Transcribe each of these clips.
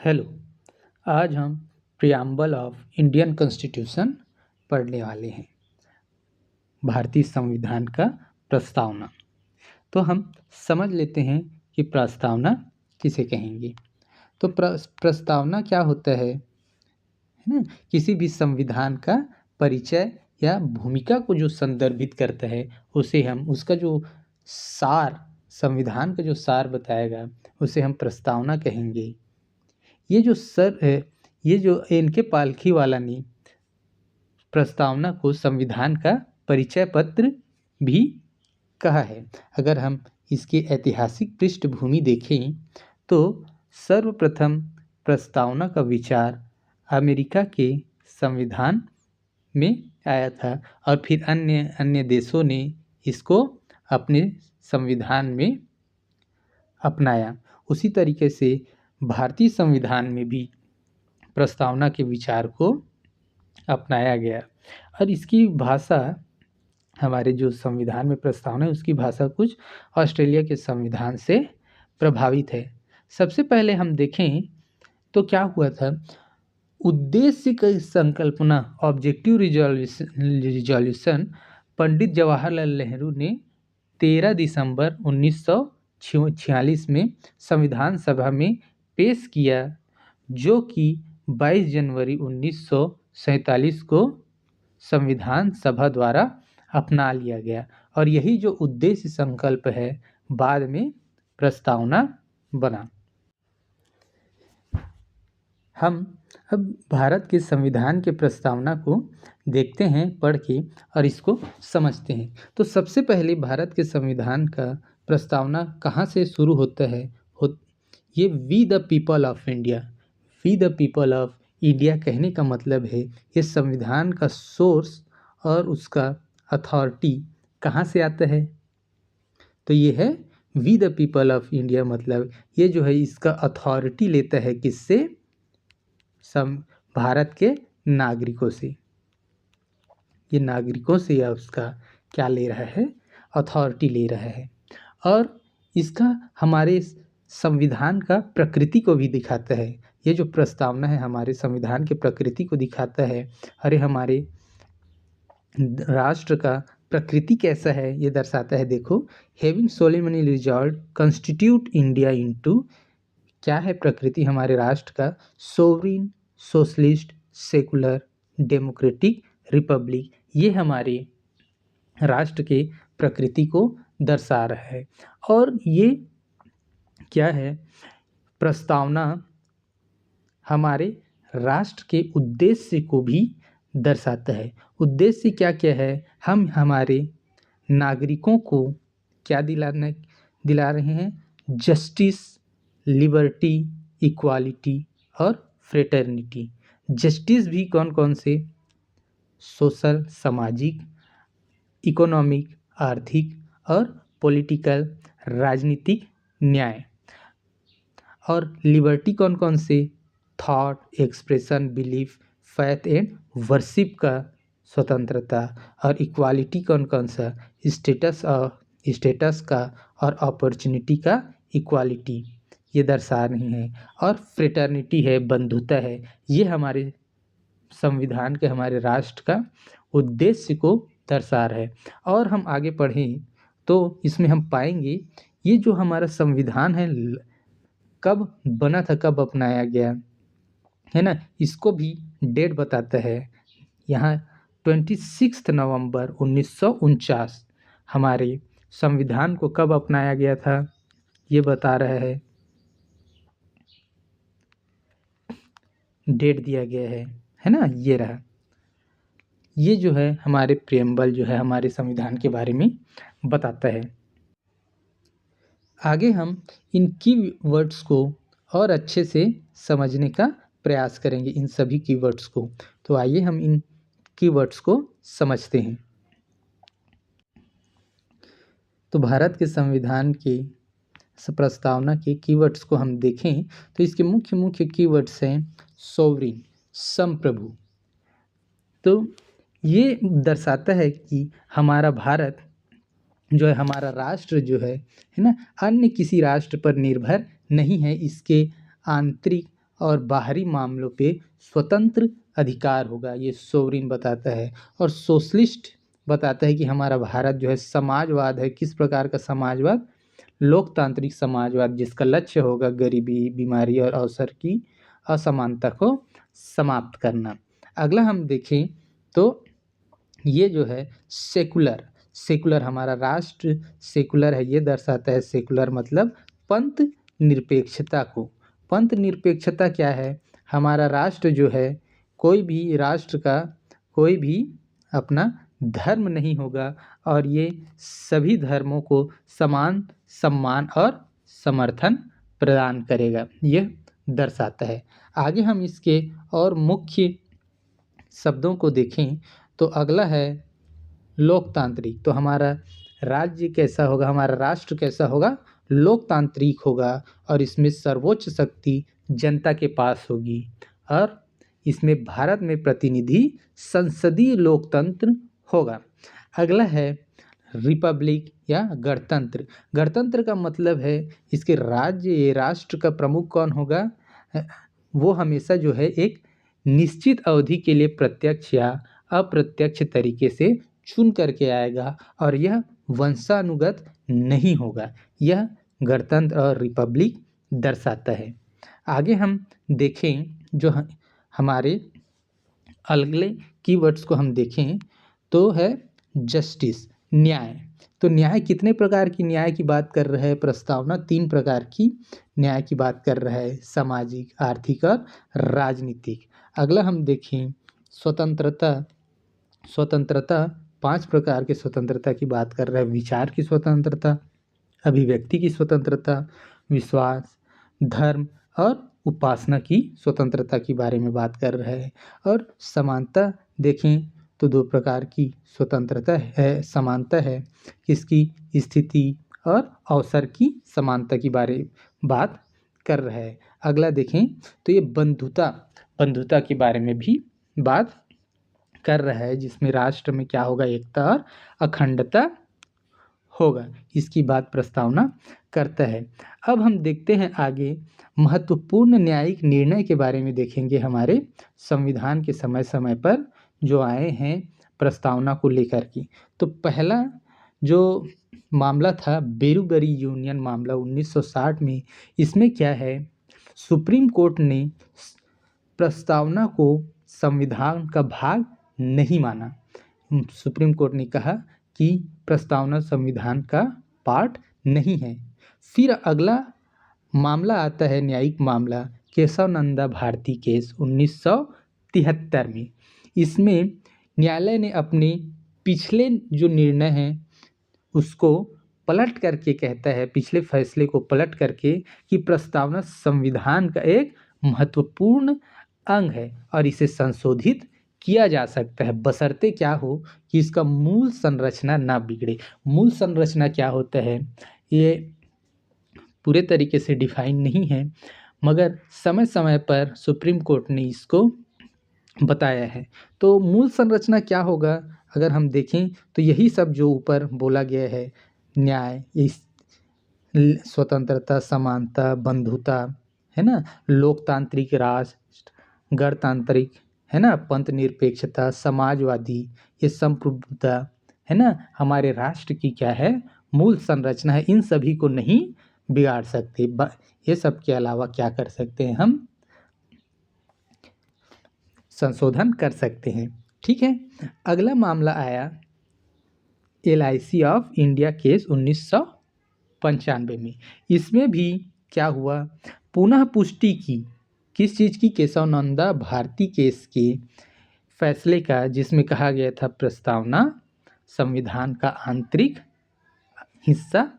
Hello. आज हम preamble of Indian constitution पढ़ने वाले हैं। भारतीय संविधान का प्रस्तावना। तो हम समझ लेते हैं कि प्रस्तावना किसे कहेंगे। तो प्रस्तावना क्या होता है ना, किसी भी संविधान का परिचय या भूमिका को जो संदर्भित करता है उसे हम उसका जो सार, संविधान का जो सार बताएगा उसे हम प्रस्तावना कहेंगे। ये जो सर है, ये जो इनके पालखी वाला ने प्रस्तावना को संविधान का परिचय पत्र भी कहा है। अगर हम इसकी ऐतिहासिक पृष्ठभूमि देखें तो सर्वप्रथम प्रस्तावना का विचार अमेरिका के संविधान में आया था और फिर अन्य अन्य देशों ने इसको अपने संविधान में अपनाया। उसी तरीके से भारतीय संविधान में भी प्रस्तावना के विचार को अपनाया गया और इसकी भाषा, हमारे जो संविधान में प्रस्तावना है उसकी भाषा कुछ ऑस्ट्रेलिया के संविधान से प्रभावित है। सबसे पहले हम देखें तो क्या हुआ था, उद्देश्य की संकल्पना ऑब्जेक्टिव रिजोल्यूशन पंडित जवाहरलाल नेहरू ने 13 दिसंबर 1946 में संविधान सभा में पेश किया, जो कि 22 जनवरी 1947 को संविधान सभा द्वारा अपना लिया गया और यही जो उद्देश्य संकल्प है बाद में प्रस्तावना बना। हम अब भारत के संविधान के प्रस्तावना को देखते हैं पढ़ के और इसको समझते हैं। तो सबसे पहले भारत के संविधान का प्रस्तावना कहाँ से शुरू होता है, ये we the people of India, we the people of India कहने का मतलब है ये संविधान का सोर्स और उसका अथॉरिटी कहाँ से आता है। तो ये है we the people of India, मतलब ये जो है इसका अथॉरिटी लेता है किससे, भारत के नागरिकों से। ये नागरिकों से या उसका क्या ले रहा है, अथॉरिटी ले रहा है। और इसका हमारे संविधान का प्रकृति को भी दिखाता है। ये जो प्रस्तावना है हमारे संविधान के प्रकृति को दिखाता है। अरे हमारे राष्ट्र का प्रकृति कैसा है ये दर्शाता है। देखो, having solemnly resolved constitute India into, क्या है प्रकृति हमारे राष्ट्र का, sovereign, socialist, secular, democratic Republic. ये हमारे राष्ट्र के प्रकृति को दर्शा रहा है। और ये क्या है, प्रस्तावना हमारे राष्ट्र के उद्देश्य को भी दर्शाता है। उद्देश्य क्या क्या है, हम हमारे नागरिकों को क्या दिला रहे हैं, जस्टिस, लिबर्टी, इक्वालिटी और फ्रेटर्निटी। जस्टिस भी कौन कौन से, सोशल, सामाजिक, इकोनॉमिक, आर्थिक और पॉलिटिकल, राजनीतिक न्याय। और लिबर्टी कौन कौन से, thought, expression, belief, faith and worship का स्वतंत्रता। और इक्वालिटी कौन कौन सा, स्टेटस का और अपॉर्चुनिटी का इक्वालिटी, ये दर्शा रही हैं। और फ्रेटर्निटी है, बंधुता है। ये हमारे संविधान के, हमारे राष्ट्र का उद्देश्य को दर्शा रहा है। और हम आगे पढ़ें तो इसमें हम पाएंगे ये जो हमारा संविधान है कब बना था, कब अपनाया गया है ना, इसको भी डेट बताता है। यहाँ 26 नवंबर 1949 हमारे संविधान को कब अपनाया गया था ये बता रहा है, डेट दिया गया है ना, ये रहा। ये जो है हमारे प्रियम्बल जो है हमारे संविधान के बारे में बताता है। आगे हम इन की वर्ड्स को और अच्छे से समझने का प्रयास करेंगे, इन सभी की वर्ड्स को। तो आइए हम इन की वर्ड्स को समझते हैं। तो भारत के संविधान के प्रस्तावना के कीवर्ड्स को हम देखें तो इसके मुख्य मुख्य कीवर्ड्स हैं सोवरिन, संप्रभु। तो ये दर्शाता है कि हमारा भारत जो है, हमारा राष्ट्र जो है ना, अन्य किसी राष्ट्र पर निर्भर नहीं है इसके आंतरिक और बाहरी मामलों पे स्वतंत्र अधिकार होगा, ये सोवरिन बताता है। और सोशलिस्ट बताता है कि हमारा भारत जो है समाजवाद है। किस प्रकार का समाजवाद? लोकतांत्रिक समाजवाद, जिसका लक्ष्य होगा गरीबी, बीमारी और अवसर की असमानता को समाप्त करना। अगला हम देखें तो ये जो है सेकुलर, सेकुलर हमारा राष्ट्र सेकुलर है, ये दर्शाता है। सेकुलर मतलब पंथ निरपेक्षता को। पंथ निरपेक्षता क्या है? हमारा राष्ट्र जो है, कोई भी राष्ट्र का कोई भी अपना धर्म नहीं होगा और ये सभी धर्मों को समान सम्मान और समर्थन प्रदान करेगा, यह दर्शाता है। आगे हम इसके और मुख्य शब्दों को देखें तो अगला है लोकतांत्रिक। तो हमारा राज्य कैसा होगा, हमारा राष्ट्र कैसा होगा? लोकतांत्रिक होगा और इसमें सर्वोच्च शक्ति जनता के पास होगी और इसमें भारत में प्रतिनिधि संसदीय लोकतंत्र होगा। अगला है रिपब्लिक या गणतंत्र। गणतंत्र का मतलब है इसके राज्य राष्ट्र का प्रमुख कौन होगा? वो हमेशा जो है एक निश्चित अवधि के लिए प्रत्यक्ष या अप्रत्यक्ष तरीके से चुन करके आएगा और यह वंशानुगत नहीं होगा। यह गणतंत्र और रिपब्लिक दर्शाता है। आगे हम देखें जो हमारे अगले कीवर्ड्स को हम देखें तो है जस्टिस, न्याय। तो न्याय कितने प्रकार की न्याय की बात कर रहा है प्रस्तावना? 3 प्रकार की न्याय की बात कर रहा है, सामाजिक, आर्थिक और राजनीतिक। अगला हम देखें स्वतंत्रता। स्वतंत्रता 5 प्रकार के स्वतंत्रता की बात कर रहा है। विचार की स्वतंत्रता, अभिव्यक्ति की स्वतंत्रता, विश्वास, धर्म और उपासना की स्वतंत्रता के बारे में बात कर रहा है। और समानता देखें तो 2 प्रकार की स्वतंत्रता है, समानता है, किसकी? स्थिति और अवसर की समानता के बारे बात कर रहा है। अगला देखें तो ये बंधुता, बंधुता के बारे में भी बात कर रहा है, जिसमें राष्ट्र में क्या होगा? एकता और अखंडता होगा, इसकी बात प्रस्तावना करता है। अब हम देखते हैं आगे महत्वपूर्ण न्यायिक निर्णय के बारे में देखेंगे, हमारे संविधान के समय समय पर जो आए हैं प्रस्तावना को लेकर के। तो पहला जो मामला था बेरूगरी यूनियन मामला 1960 में, इसमें क्या है? सुप्रीम कोर्ट ने प्रस्तावना को संविधान का भाग नहीं माना। सुप्रीम कोर्ट ने कहा कि प्रस्तावना संविधान का पार्ट नहीं है। फिर अगला मामला आता है न्यायिक मामला केशव नंदा भारती केस 1973 में। इसमें न्यायालय ने अपने पिछले जो निर्णय हैं उसको पलट करके कहता है, पिछले फैसले को पलट करके, कि प्रस्तावना संविधान का एक महत्वपूर्ण अंग है और इसे संशोधित किया जा सकता है, बशर्ते क्या हो कि इसका मूल संरचना ना बिगड़े। मूल संरचना क्या होता है ये पूरे तरीके से डिफाइन नहीं है, मगर समय समय पर सुप्रीम कोर्ट ने इसको बताया है। तो मूल संरचना क्या होगा अगर हम देखें तो यही सब जो ऊपर बोला गया है, न्याय, स्वतंत्रता, समानता, बंधुता, है ना, लोकतांत्रिक राष्ट्र, गणतांत्रिक, है ना, पंथ निरपेक्षता, समाजवादी, ये संप्रभुता, है ना, हमारे राष्ट्र की क्या है? मूल संरचना है। इन सभी को नहीं बिगाड़ सकते। ये सब के अलावा क्या कर सकते हैं? हम संशोधन कर सकते हैं। ठीक है। अगला मामला आया LIC ऑफ इंडिया केस 1995 में। इसमें भी क्या हुआ? पुनः पुष्टि की, किस चीज़ की? केशव नंदा भारती केस के फैसले का, जिसमें कहा गया था प्रस्तावना संविधान का आंतरिक हिस्सा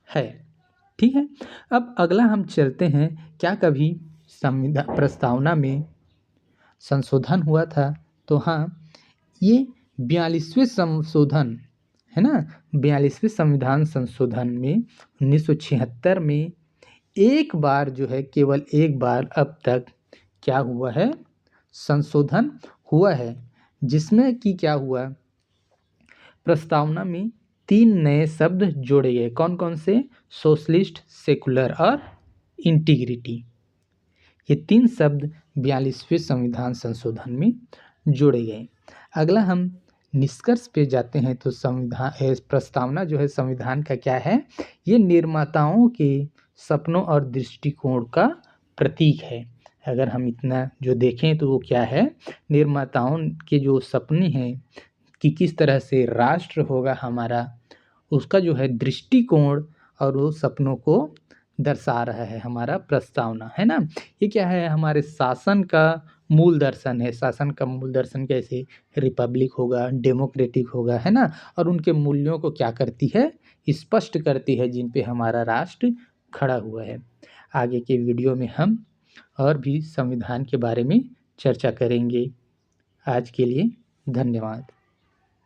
है। ठीक है। अब अगला हम चलते हैं, क्या कभी संविधान प्रस्तावना में संशोधन हुआ था? तो हाँ, ये 42वें संशोधन है ना, 42वें संविधान संशोधन में 1976 में एक बार जो है, केवल एक बार अब तक क्या हुआ है? संशोधन हुआ है, जिसमें कि क्या हुआ? प्रस्तावना में 3 नए शब्द जोड़े गए। कौन कौन से? सोशलिस्ट, सेकुलर और इंटीग्रिटी। ये 3 शब्द 42वें संविधान संशोधन में जोड़े गए। अगला हम निष्कर्ष पे जाते हैं तो प्रस्तावना जो है संविधान का क्या है? ये निर्माताओं के सपनों और दृष्टिकोण का प्रतीक है। अगर हम इतना जो देखें तो वो क्या है? निर्माताओं के जो सपने हैं कि किस तरह से राष्ट्र होगा हमारा, उसका जो है दृष्टिकोण और वो सपनों को दर्शा रहा है हमारा प्रस्तावना, है ना? ये क्या है? हमारे शासन का मूल दर्शन है। शासन का मूल दर्शन कैसे? रिपब्लिक होगा, डेमोक्रेटिक होगा, है ना? और उनके मूल्यों को क्या करती है? स्पष्ट करती है, जिन पे हमारा राष्ट्र खड़ा हुआ है। आगे के वीडियो में हम और भी संविधान के बारे में चर्चा करेंगे। आज के लिए धन्यवाद।